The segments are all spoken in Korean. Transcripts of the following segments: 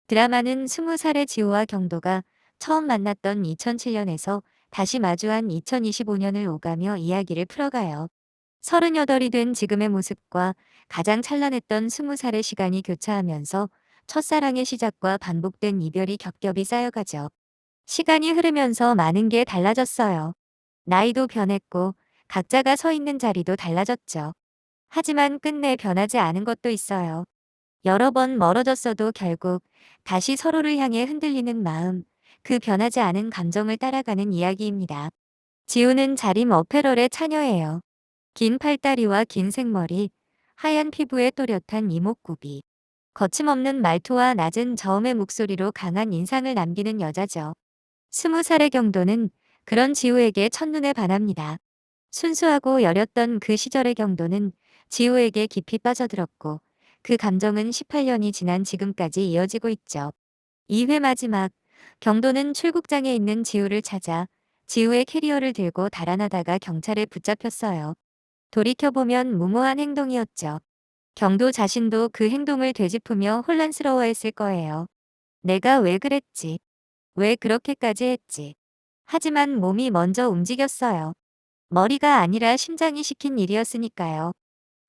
드라마는 20살의 지호와 경도가 처음 만났던 2007년에서 다시 마주한 2025년을 오가며 이야기를 풀어가요. 38이 된 지금의 모습과 가장 찬란했던 20살의 시간이 교차하면서 첫사랑의 시작과 반복된 이별이 겹겹이 쌓여가죠. 시간이 흐르면서 많은 게 달라졌어요. 나이도 변했고 각자가 서 있는 자리도 달라졌죠. 하지만 끝내 변하지 않은 것도 있어요. 여러 번 멀어졌어도 결국 다시 서로를 향해 흔들리는 마음, 그 변하지 않은 감정을 따라가는 이야기입니다. 지우는 자림 어페럴의 차녀예요. 긴 팔다리와 긴 생머리, 하얀 피부에 또렷한 이목구비, 거침없는 말투와 낮은 저음의 목소리로 강한 인상을 남기는 여자죠. 20살의 경도는 그런 지우에게 첫눈에 반합니다. 순수하고 여렸던 그 시절의 경도는 지우에게 깊이 빠져들었고 그 감정은 18년이 지난 지금까지 이어지고 있죠. 2회 마지막, 경도는 출국장에 있는 지우를 찾아 지우의 캐리어를 들고 달아나다가 경찰에 붙잡혔어요. 돌이켜보면 무모한 행동이었죠. 경도 자신도 그 행동을 되짚으며 혼란스러워했을 거예요. 내가 왜 그랬지? 왜 그렇게까지 했지? 하지만 몸이 먼저 움직였어요. 머리가 아니라 심장이 시킨 일이었으니까요.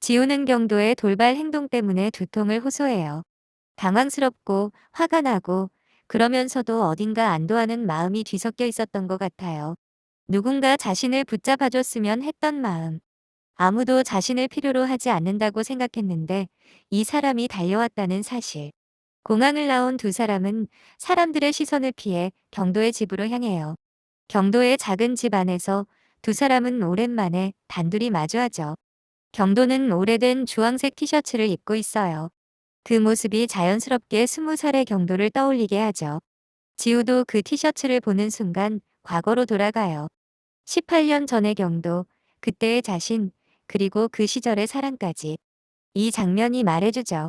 지우는 경도의 돌발 행동 때문에 두통을 호소해요. 당황스럽고 화가 나고 그러면서도 어딘가 안도하는 마음이 뒤섞여 있었던 것 같아요. 누군가 자신을 붙잡아줬으면 했던 마음. 아무도 자신을 필요로 하지 않는다고 생각했는데 이 사람이 달려왔다는 사실. 공항을 나온 두 사람은 사람들의 시선을 피해 경도의 집으로 향해요. 경도의 작은 집 안에서 두 사람은 오랜만에 단둘이 마주하죠. 경도는 오래된 주황색 티셔츠를 입고 있어요. 그 모습이 자연스럽게 20살의 경도를 떠올리게 하죠. 지우도 그 티셔츠를 보는 순간 과거로 돌아가요. 18년 전의 경도, 그때의 자신, 그리고 그 시절의 사랑까지. 이 장면이 말해주죠.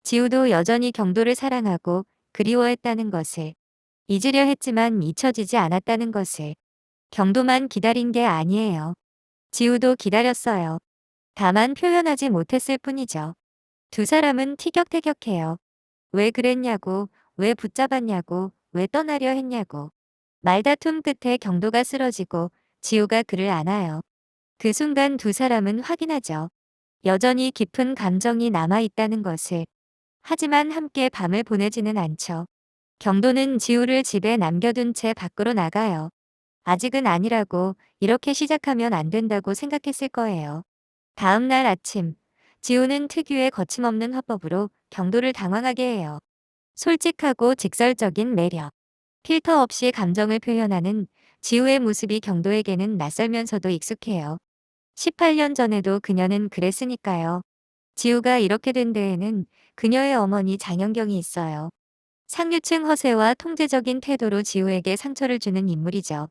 지우도 여전히 경도를 사랑하고 그리워했다는 것을. 잊으려 했지만 잊혀지지 않았다는 것을. 경도만 기다린 게 아니에요. 지우도 기다렸어요. 다만 표현하지 못했을 뿐이죠. 두 사람은 티격태격해요. 왜 그랬냐고, 왜 붙잡았냐고, 왜 떠나려 했냐고. 말다툼 끝에 경도가 쓰러지고 지우가 그를 안아요. 그 순간 두 사람은 확인하죠. 여전히 깊은 감정이 남아있다는 것을. 하지만 함께 밤을 보내지는 않죠. 경도는 지우를 집에 남겨둔 채 밖으로 나가요. 아직은 아니라고, 이렇게 시작하면 안 된다고 생각했을 거예요. 다음 날 아침, 지우는 특유의 거침없는 화법으로 경도를 당황하게 해요. 솔직하고 직설적인 매력. 필터 없이 감정을 표현하는 지우의 모습이 경도에게는 낯설면서도 익숙해요. 18년 전에도 그녀는 그랬으니까요. 지우가 이렇게 된 데에는 그녀의 어머니 장영경이 있어요. 상류층 허세와 통제적인 태도로 지우에게 상처를 주는 인물이죠.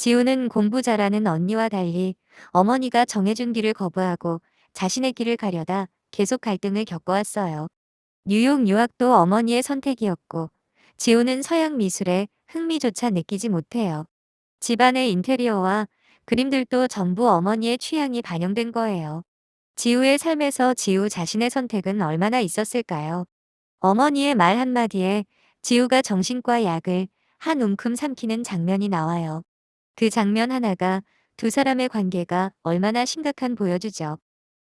지우는 공부 잘하는 언니와 달리 어머니가 정해준 길을 거부하고 자신의 길을 가려다 계속 갈등을 겪어왔어요. 뉴욕 유학도 어머니의 선택이었고 지우는 서양 미술에 흥미조차 느끼지 못해요. 집안의 인테리어와 그림들도 전부 어머니의 취향이 반영된 거예요. 지우의 삶에서 지우 자신의 선택은 얼마나 있었을까요? 어머니의 말 한마디에 지우가 정신과 약을 한 움큼 삼키는 장면이 나와요. 그 장면 하나가 두 사람의 관계가 얼마나 심각한 보여주죠.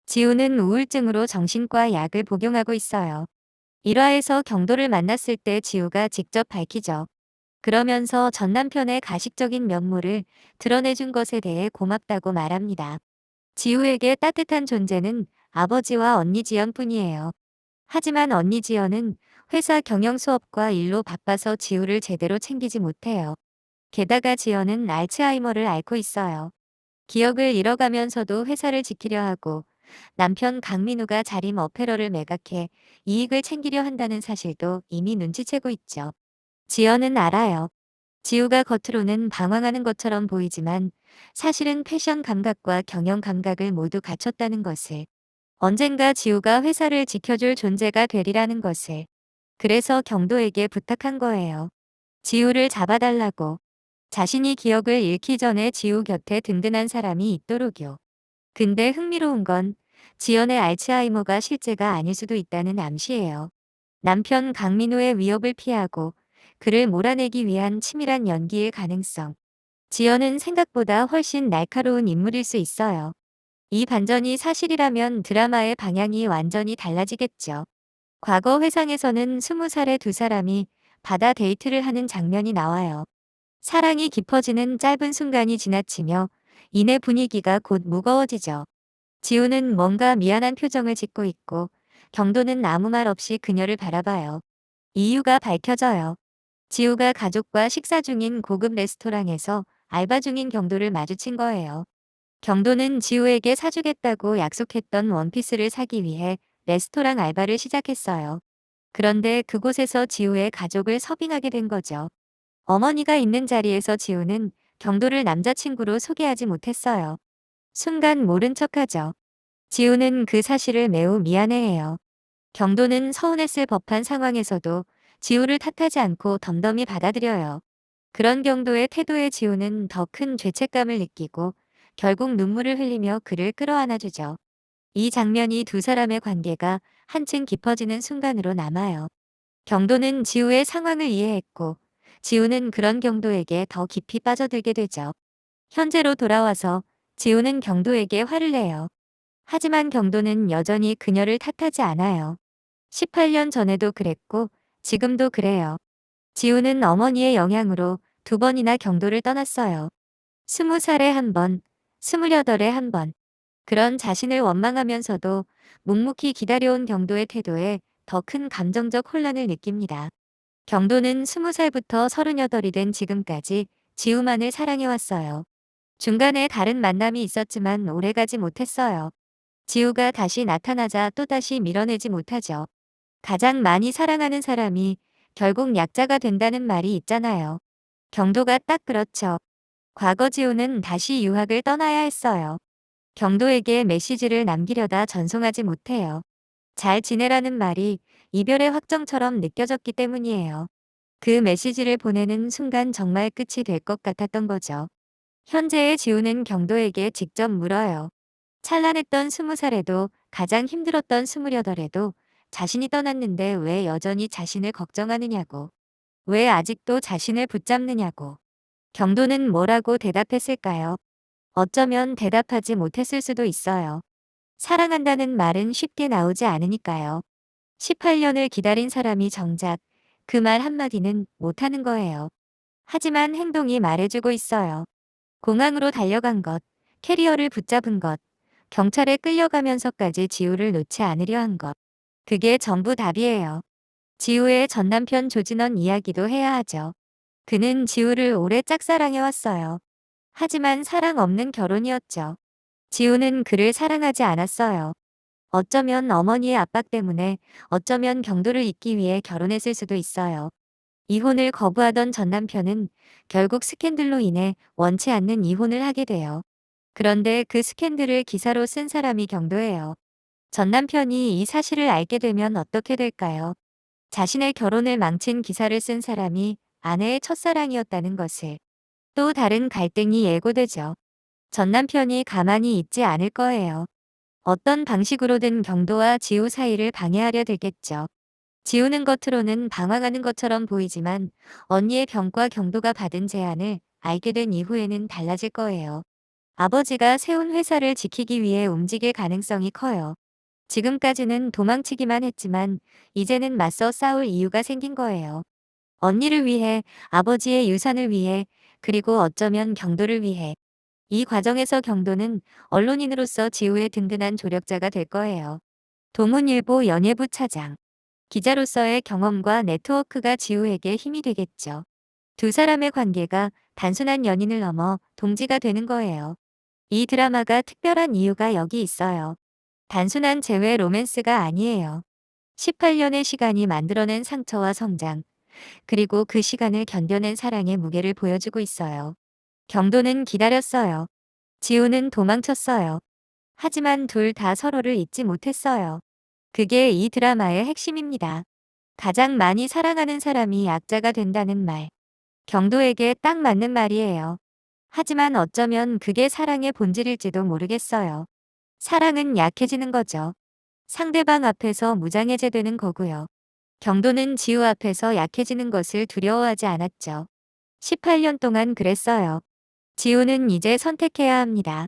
지우는 우울증으로 정신과 약을 복용하고 있어요. 1화에서 경도를 만났을 때 지우가 직접 밝히죠. 그러면서 전 남편의 가식적인 면모를 드러내준 것에 대해 고맙다고 말합니다. 지우에게 따뜻한 존재는 아버지와 언니 지연뿐이에요. 하지만 언니 지연은 회사 경영 수업과 일로 바빠서 지우를 제대로 챙기지 못해요. 게다가 지연은 알츠하이머를 앓고 있어요. 기억을 잃어가면서도 회사를 지키려 하고 남편 강민우가 자림 어페러를 매각해 이익을 챙기려 한다는 사실도 이미 눈치채고 있죠. 지연은 알아요. 지우가 겉으로는 방황하는 것처럼 보이지만 사실은 패션 감각과 경영 감각을 모두 갖췄다는 것을. 언젠가 지우가 회사를 지켜줄 존재가 되리라는 것을. 그래서 경도에게 부탁한 거예요. 지우를 잡아달라고. 자신이 기억을 잃기 전에 지우 곁에 든든한 사람이 있도록요. 근데 흥미로운 건 지연의 알츠하이머가 실제가 아닐 수도 있다는 암시예요. 남편 강민호의 위협을 피하고 그를 몰아내기 위한 치밀한 연기의 가능성. 지연은 생각보다 훨씬 날카로운 인물일 수 있어요. 이 반전이 사실이라면 드라마의 방향이 완전히 달라지겠죠. 과거 회상에서는 20살의 두 사람이 바다 데이트를 하는 장면이 나와요. 사랑이 깊어지는 짧은 순간이 지나치며 이내 분위기가 곧 무거워지죠. 지우는 뭔가 미안한 표정을 짓고 있고 경도는 아무 말 없이 그녀를 바라봐요. 이유가 밝혀져요. 지우가 가족과 식사 중인 고급 레스토랑에서 알바 중인 경도를 마주친 거예요. 경도는 지우에게 사주겠다고 약속했던 원피스를 사기 위해 레스토랑 알바를 시작했어요. 그런데 그곳에서 지우의 가족을 서빙하게 된 거죠. 어머니가 있는 자리에서 지우는 경도를 남자친구로 소개하지 못했어요. 순간 모른 척하죠. 지우는 그 사실을 매우 미안해해요. 경도는 서운했을 법한 상황에서도 지우를 탓하지 않고 덤덤히 받아들여요. 그런 경도의 태도에 지우는 더 큰 죄책감을 느끼고 결국 눈물을 흘리며 그를 끌어안아주죠. 이 장면이 두 사람의 관계가 한층 깊어지는 순간으로 남아요. 경도는 지우의 상황을 이해했고 지우는 그런 경도에게 더 깊이 빠져들게 되죠. 현재로 돌아와서 지우는 경도에게 화를 내요. 하지만 경도는 여전히 그녀를 탓하지 않아요. 18년 전에도 그랬고 지금도 그래요. 지우는 어머니의 영향으로 두 번이나 경도를 떠났어요. 20살에 한 번, 28에 한 번. 그런 자신을 원망하면서도 묵묵히 기다려온 경도의 태도에 더 큰 감정적 혼란을 느낍니다. 경도는 20살부터 38이 된 지금까지 지우만을 사랑해왔어요. 중간에 다른 만남이 있었지만 오래가지 못했어요. 지우가 다시 나타나자 또다시 밀어내지 못하죠. 가장 많이 사랑하는 사람이 결국 약자가 된다는 말이 있잖아요. 경도가 딱 그렇죠. 과거 지우는 다시 유학을 떠나야 했어요. 경도에게 메시지를 남기려다 전송하지 못해요. 잘 지내라는 말이 이별의 확정처럼 느껴졌기 때문이에요. 그 메시지를 보내는 순간 정말 끝이 될 것 같았던 거죠. 현재의 지우는 경도에게 직접 물어요. 찬란했던 20살에도 가장 힘들었던 28에도 자신이 떠났는데 왜 여전히 자신을 걱정하느냐고. 왜 아직도 자신을 붙잡느냐고. 경도는 뭐라고 대답했을까요? 어쩌면 대답하지 못했을 수도 있어요. 사랑한다는 말은 쉽게 나오지 않으니까요. 18년을 기다린 사람이 정작 그 말 한마디는 못하는 거예요. 하지만 행동이 말해주고 있어요. 공항으로 달려간 것, 캐리어를 붙잡은 것, 경찰에 끌려가면서까지 지우를 놓지 않으려 한 것. 그게 전부 답이에요. 지우의 전남편 조진원 이야기도 해야 하죠. 그는 지우를 오래 짝사랑해왔어요. 하지만 사랑 없는 결혼이었죠. 지우는 그를 사랑하지 않았어요. 어쩌면 어머니의 압박 때문에, 어쩌면 경도를 잇기 위해 결혼했을 수도 있어요. 이혼을 거부하던 전 남편은 결국 스캔들로 인해 원치 않는 이혼을 하게 돼요. 그런데 그 스캔들을 기사로 쓴 사람이 경도예요. 전 남편이 이 사실을 알게 되면 어떻게 될까요? 자신의 결혼을 망친 기사를 쓴 사람이 아내의 첫사랑이었다는 것을. 또 다른 갈등이 예고되죠. 전 남편이 가만히 있지 않을 거예요. 어떤 방식으로든 경도와 지우 사이를 방해하려 들겠죠. 지우는 겉으로는 방황하는 것처럼 보이지만 언니의 병과 경도가 받은 제안을 알게 된 이후에는 달라질 거예요. 아버지가 세운 회사를 지키기 위해 움직일 가능성이 커요. 지금까지는 도망치기만 했지만 이제는 맞서 싸울 이유가 생긴 거예요. 언니를 위해, 아버지의 유산을 위해, 그리고 어쩌면 경도를 위해. 이 과정에서 경도는 언론인으로서 지우의 든든한 조력자가 될 거예요. 동문일보 연예부 차장. 기자로서의 경험과 네트워크가 지우에게 힘이 되겠죠. 두 사람의 관계가 단순한 연인을 넘어 동지가 되는 거예요. 이 드라마가 특별한 이유가 여기 있어요. 단순한 재회 로맨스가 아니에요. 18년의 시간이 만들어낸 상처와 성장, 그리고 그 시간을 견뎌낸 사랑의 무게를 보여주고 있어요. 경도는 기다렸어요. 지우는 도망쳤어요. 하지만 둘 다 서로를 잊지 못했어요. 그게 이 드라마의 핵심입니다. 가장 많이 사랑하는 사람이 약자가 된다는 말. 경도에게 딱 맞는 말이에요. 하지만 어쩌면 그게 사랑의 본질일지도 모르겠어요. 사랑은 약해지는 거죠. 상대방 앞에서 무장해제되는 거고요. 경도는 지우 앞에서 약해지는 것을 두려워하지 않았죠. 18년 동안 그랬어요. 지우는 이제 선택해야 합니다.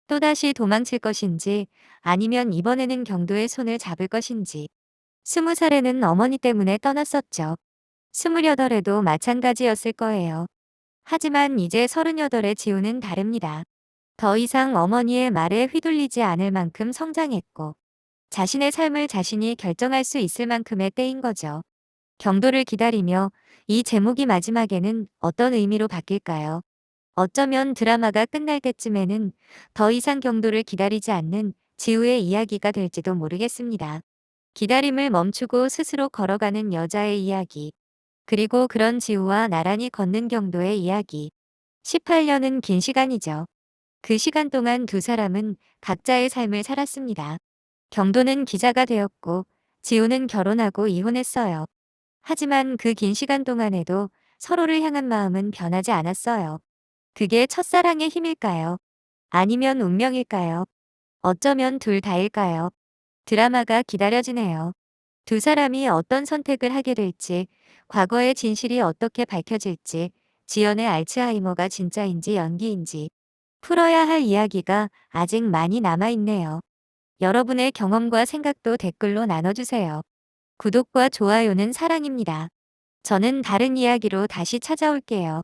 또다시 도망칠 것인지 아니면 이번에는 경도의 손을 잡을 것인지. 20살에는 어머니 때문에 떠났었죠. 28에도 마찬가지였을 거예요. 하지만 이제 38의 지우는 다릅니다. 더 이상 어머니의 말에 휘둘리지 않을 만큼 성장했고 자신의 삶을 자신이 결정할 수 있을 만큼의 때인 거죠. 경도를 기다리며 이 제목이 마지막에는 어떤 의미로 바뀔까요? 어쩌면 드라마가 끝날 때쯤에는 더 이상 경도를 기다리지 않는 지우의 이야기가 될지도 모르겠습니다. 기다림을 멈추고 스스로 걸어가는 여자의 이야기. 그리고 그런 지우와 나란히 걷는 경도의 이야기. 18년은 긴 시간이죠. 그 시간 동안 두 사람은 각자의 삶을 살았습니다. 경도는 기자가 되었고 지우는 결혼하고 이혼했어요. 하지만 그 긴 시간 동안에도 서로를 향한 마음은 변하지 않았어요. 그게 첫사랑의 힘일까요? 아니면 운명일까요? 어쩌면 둘 다일까요? 드라마가 기다려지네요. 두 사람이 어떤 선택을 하게 될지, 과거의 진실이 어떻게 밝혀질지, 지연의 알츠하이머가 진짜인지 연기인지 풀어야 할 이야기가 아직 많이 남아있네요. 여러분의 경험과 생각도 댓글로 나눠주세요. 구독과 좋아요는 사랑입니다. 저는 다른 이야기로 다시 찾아올게요.